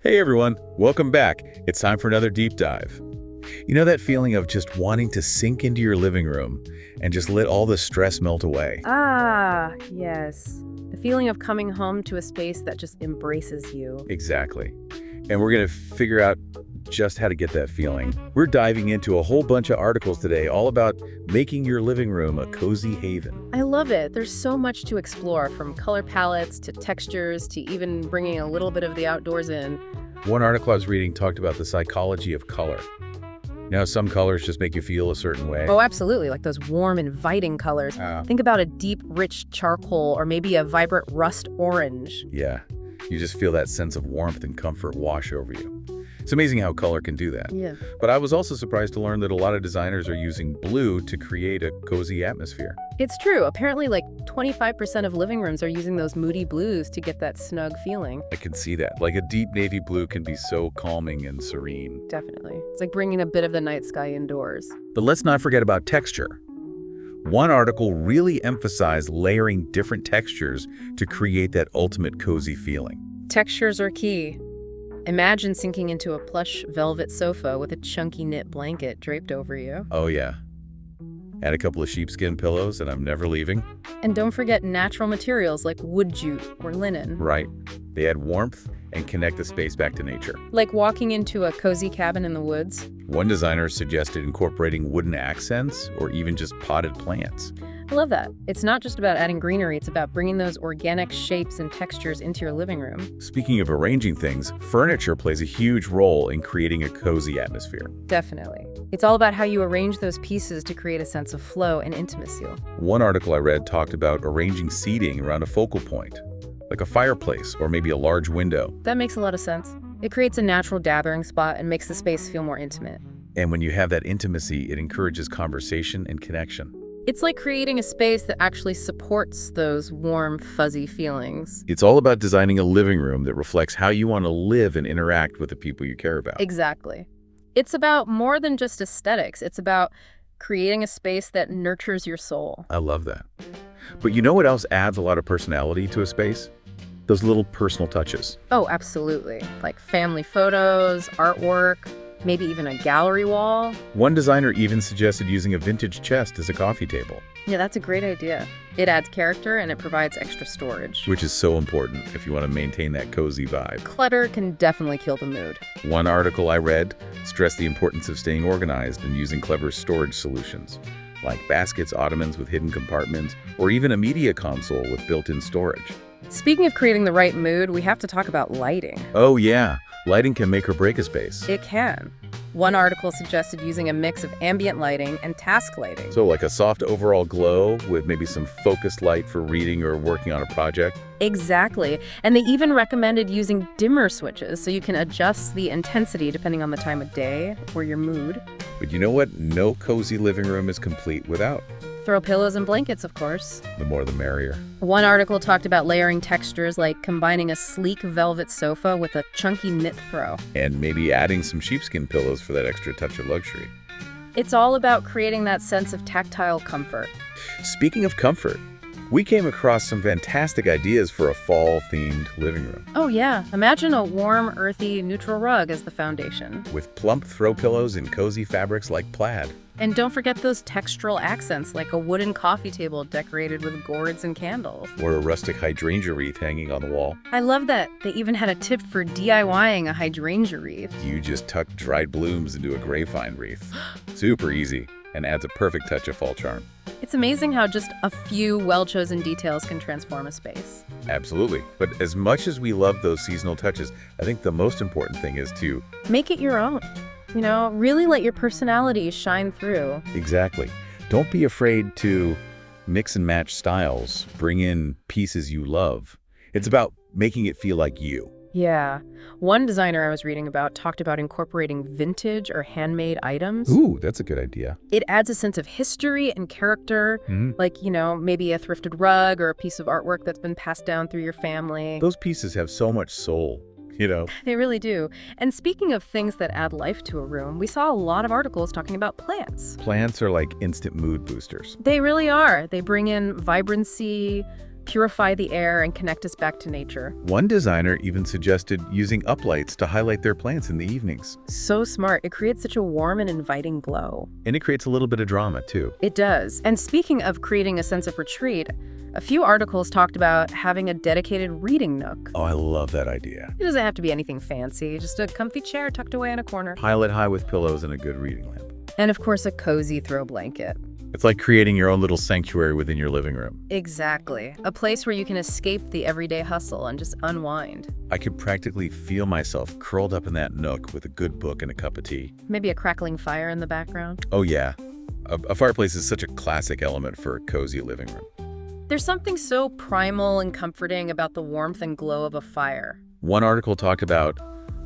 Hey everyone, welcome back. It's time for another deep dive. You know that feeling of just wanting to sink into your living room and just let all the stress melt away? Ah, yes. The feeling of coming home to a space that just embraces you. Exactly. And we're going to figure out just how to get that feeling. We're diving into a whole bunch of articles today all about making your living room a cozy haven. I love it. There's so much to explore, from color palettes to textures to even bringing a little bit of the outdoors in. One article I was reading talked about the psychology of color. Now, some colors just make you feel a certain way. Oh, absolutely. Like those warm, inviting colors. Think about a deep, rich charcoal or maybe a vibrant rust orange. Yeah, you just feel that sense of warmth and comfort wash over you. It's amazing how color can do that. Yeah. But I was also surprised to learn that a lot of designers are using blue to create a cozy atmosphere. It's true. Apparently, like 25% of living rooms are using those moody blues to get that snug feeling. I can see that. Like a deep navy blue can be so calming and serene. Definitely. It's like bringing a bit of the night sky indoors. But let's not forget about texture. One article really emphasized layering different textures to create that ultimate cozy feeling. Textures are key. Imagine sinking into a plush velvet sofa with a chunky knit blanket draped over you. Oh yeah. Add a couple of sheepskin pillows and I'm never leaving. And don't forget natural materials like wood jute or linen. Right. They add warmth and connect the space back to nature. Like walking into a cozy cabin in the woods. One designer suggested incorporating wooden accents or even just potted plants. I love that. It's not just about adding greenery, it's about bringing those organic shapes and textures into your living room. Speaking of arranging things, furniture plays a huge role in creating a cozy atmosphere. Definitely. It's all about how you arrange those pieces to create a sense of flow and intimacy. One article I read talked about arranging seating around a focal point, like a fireplace or maybe a large window. That makes a lot of sense. It creates a natural gathering spot and makes the space feel more intimate. And when you have that intimacy, it encourages conversation and connection. It's like creating a space that actually supports those warm, fuzzy feelings. It's all about designing a living room that reflects how you want to live and interact with the people you care about. Exactly. It's about more than just aesthetics. It's about creating a space that nurtures your soul. I love that. But you know what else adds a lot of personality to a space? Those little personal touches. Oh, absolutely. Like family photos, artwork, maybe even a gallery wall. One designer even suggested using a vintage chest as a coffee table. Yeah, that's a great idea. It adds character and it provides extra storage. Which is so important if you want to maintain that cozy vibe. Clutter can definitely kill the mood. One article I read stressed the importance of staying organized and using clever storage solutions, like baskets, ottomans with hidden compartments, or even a media console with built-in storage. Speaking of creating the right mood, we have to talk about lighting. Oh yeah, lighting can make or break a space. It can. One article suggested using a mix of ambient lighting and task lighting. So like a soft overall glow with maybe some focused light for reading or working on a project. Exactly. And they even recommended using dimmer switches so you can adjust the intensity depending on the time of day or your mood. But you know what no cozy living room is complete without? Throw pillows and blankets, of course. The more the merrier. One article talked about layering textures, like combining a sleek velvet sofa with a chunky knit throw. And maybe adding some sheepskin pillows for that extra touch of luxury. It's all about creating that sense of tactile comfort. Speaking of comfort, we came across some fantastic ideas for a fall-themed living room. Oh yeah, imagine a warm, earthy, neutral rug as the foundation. With plump throw pillows and cozy fabrics like plaid. And don't forget those textural accents, like a wooden coffee table decorated with gourds and candles. Or a rustic hydrangea wreath hanging on the wall. I love that they even had a tip for DIYing a hydrangea wreath. You just tuck dried blooms into a grapevine wreath. Super easy, and adds a perfect touch of fall charm. It's amazing how just a few well-chosen details can transform a space. Absolutely. But as much as we love those seasonal touches, I think the most important thing is to make it your own. You know, really let your personality shine through. Exactly. Don't be afraid to mix and match styles, bring in pieces you love. It's about making it feel like you. Yeah. One designer I was reading about talked about incorporating vintage or handmade items. Ooh, that's a good idea. It adds a sense of history and character, like, you know, maybe a thrifted rug or a piece of artwork that's been passed down through your family. Those pieces have so much soul. You know. They really do. And speaking of things that add life to a room, we saw a lot of articles talking about plants. Plants are like instant mood boosters. They really are. They bring in vibrancy, purify the air and connect us back to nature. One designer even suggested using uplights to highlight their plants in the evenings. So smart. It creates such a warm and inviting glow. And it creates a little bit of drama, too. It does. And speaking of creating a sense of retreat, a few articles talked about having a dedicated reading nook. Oh, I love that idea. It doesn't have to be anything fancy, just a comfy chair tucked away in a corner. Pile it high with pillows and a good reading lamp. And of course, a cozy throw blanket. It's like creating your own little sanctuary within your living room. Exactly. A place where you can escape the everyday hustle and just unwind. I could practically feel myself curled up in that nook with a good book and a cup of tea. Maybe a crackling fire in the background. Oh, yeah. A fireplace is such a classic element for a cozy living room. There's something so primal and comforting about the warmth and glow of a fire. One article talked about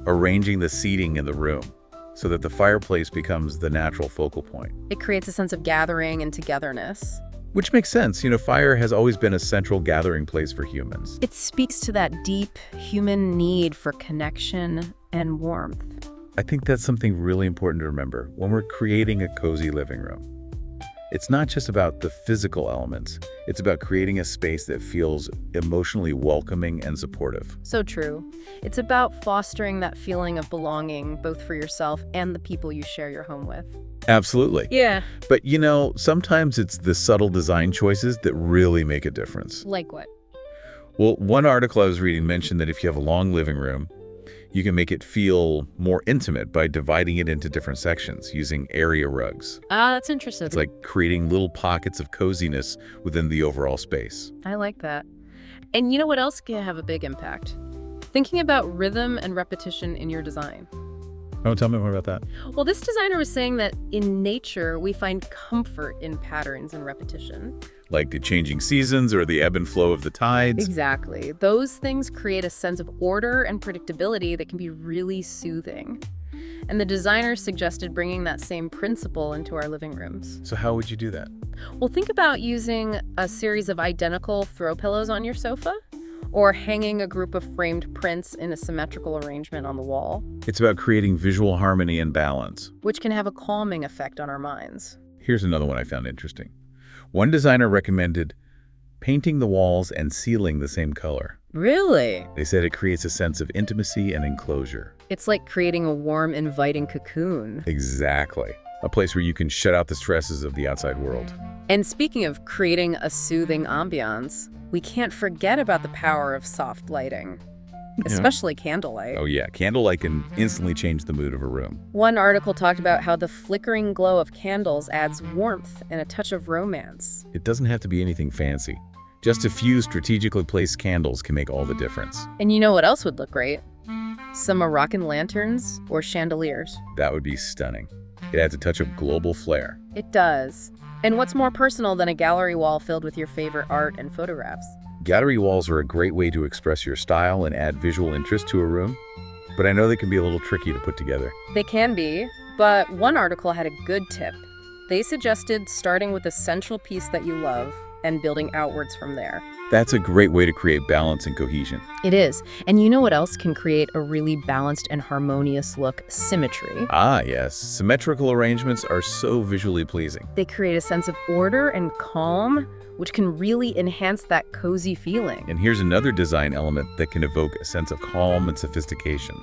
arranging the seating in the room so that the fireplace becomes the natural focal point. It creates a sense of gathering and togetherness. Which makes sense. Fire has always been a central gathering place for humans. It speaks to that deep human need for connection and warmth. I think that's something really important to remember when we're creating a cozy living room. It's not just about the physical elements. It's about creating a space that feels emotionally welcoming and supportive. So true. It's about fostering that feeling of belonging, both for yourself and the people you share your home with. Absolutely. Yeah. But sometimes it's the subtle design choices that really make a difference. Like what? Well, one article I was reading mentioned that if you have a long living room, you can make it feel more intimate by dividing it into different sections using area rugs. Ah, that's interesting. It's like creating little pockets of coziness within the overall space. I like that. And you know what else can have a big impact? Thinking about rhythm and repetition in your design. Oh, tell me more about that. Well, this designer was saying that in nature, we find comfort in patterns and repetition. Like the changing seasons or the ebb and flow of the tides. Exactly. Those things create a sense of order and predictability that can be really soothing. And the designer suggested bringing that same principle into our living rooms. So how would you do that? Well, think about using a series of identical throw pillows on your sofa, or hanging a group of framed prints in a symmetrical arrangement on the wall. It's about creating visual harmony and balance, which can have a calming effect on our minds. Here's another one I found interesting. One designer recommended painting the walls and ceiling the same color. Really? They said it creates a sense of intimacy and enclosure. It's like creating a warm, inviting cocoon. Exactly. A place where you can shut out the stresses of the outside world. And speaking of creating a soothing ambiance, we can't forget about the power of soft lighting, especially candlelight. Oh yeah, candlelight can instantly change the mood of a room. One article talked about how the flickering glow of candles adds warmth and a touch of romance. It doesn't have to be anything fancy. Just a few strategically placed candles can make all the difference. And you know what else would look great? Some Moroccan lanterns or chandeliers. That would be stunning. It adds a touch of global flair. It does. And what's more personal than a gallery wall filled with your favorite art and photographs? Gallery walls are a great way to express your style and add visual interest to a room, but I know they can be a little tricky to put together. They can be, but one article had a good tip. They suggested starting with a central piece that you love and building outwards from there. That's a great way to create balance and cohesion. It is. And you know what else can create a really balanced and harmonious look? Symmetry. Ah, yes. Symmetrical arrangements are so visually pleasing. They create a sense of order and calm, which can really enhance that cozy feeling. And here's another design element that can evoke a sense of calm and sophistication.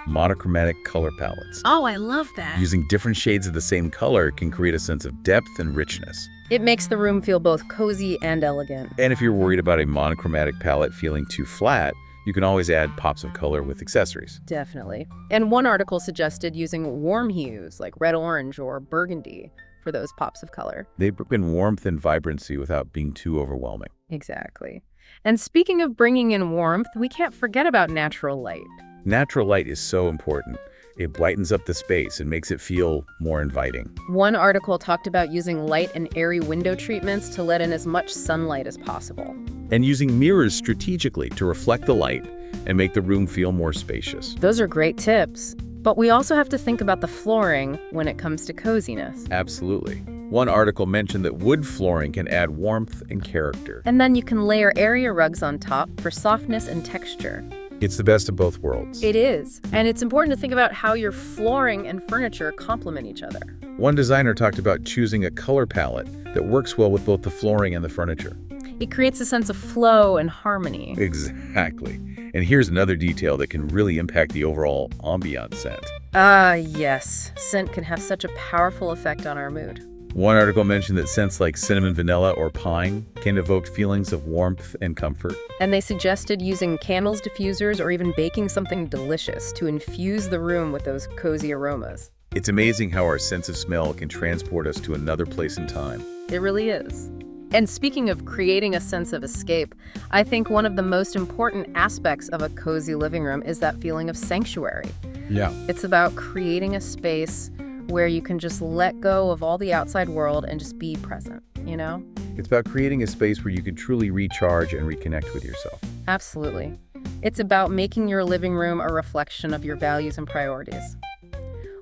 Monochromatic color palettes. Oh, I love that. Using different shades of the same color can create a sense of depth and richness. It makes the room feel both cozy and elegant. And if you're worried about a monochromatic palette feeling too flat, you can always add pops of color with accessories. Definitely. And one article suggested using warm hues like red, orange, or burgundy for those pops of color. They bring in warmth and vibrancy without being too overwhelming. Exactly. And speaking of bringing in warmth, we can't forget about natural light. Natural light is so important. It brightens up the space and makes it feel more inviting. One article talked about using light and airy window treatments to let in as much sunlight as possible. And using mirrors strategically to reflect the light and make the room feel more spacious. Those are great tips. But we also have to think about the flooring when it comes to coziness. Absolutely. One article mentioned that wood flooring can add warmth and character. And then you can layer area rugs on top for softness and texture. It's the best of both worlds. It is. And it's important to think about how your flooring and furniture complement each other. One designer talked about choosing a color palette that works well with both the flooring and the furniture. It creates a sense of flow and harmony. Exactly. And here's another detail that can really impact the overall ambient scent. Yes. Scent can have such a powerful effect on our mood. One article mentioned that scents like cinnamon, vanilla, or pine can evoke feelings of warmth and comfort. And they suggested using candles, diffusers, or even baking something delicious to infuse the room with those cozy aromas. It's amazing how our sense of smell can transport us to another place and time. It really is. And speaking of creating a sense of escape, I think one of the most important aspects of a cozy living room is that feeling of sanctuary. Yeah. It's about creating a space where you can just let go of all the outside world and just be present, you know? It's about creating a space where you can truly recharge and reconnect with yourself. Absolutely. It's about making your living room a reflection of your values and priorities.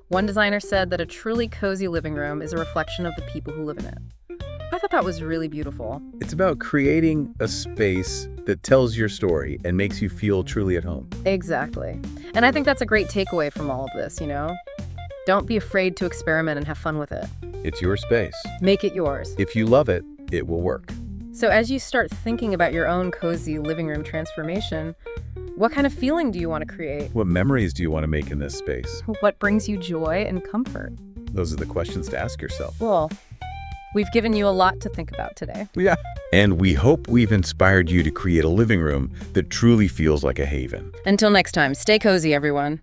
One designer said that a truly cozy living room is a reflection of the people who live in it. I thought that was really beautiful. It's about creating a space that tells your story and makes you feel truly at home. Exactly. And I think that's a great takeaway from all of this, you know? Don't be afraid to experiment and have fun with it. It's your space. Make it yours. If you love it, it will work. So as you start thinking about your own cozy living room transformation, what kind of feeling do you want to create? What memories do you want to make in this space? What brings you joy and comfort? Those are the questions to ask yourself. Well, we've given you a lot to think about today. Yeah. And we hope we've inspired you to create a living room that truly feels like a haven. Until next time, stay cozy, everyone.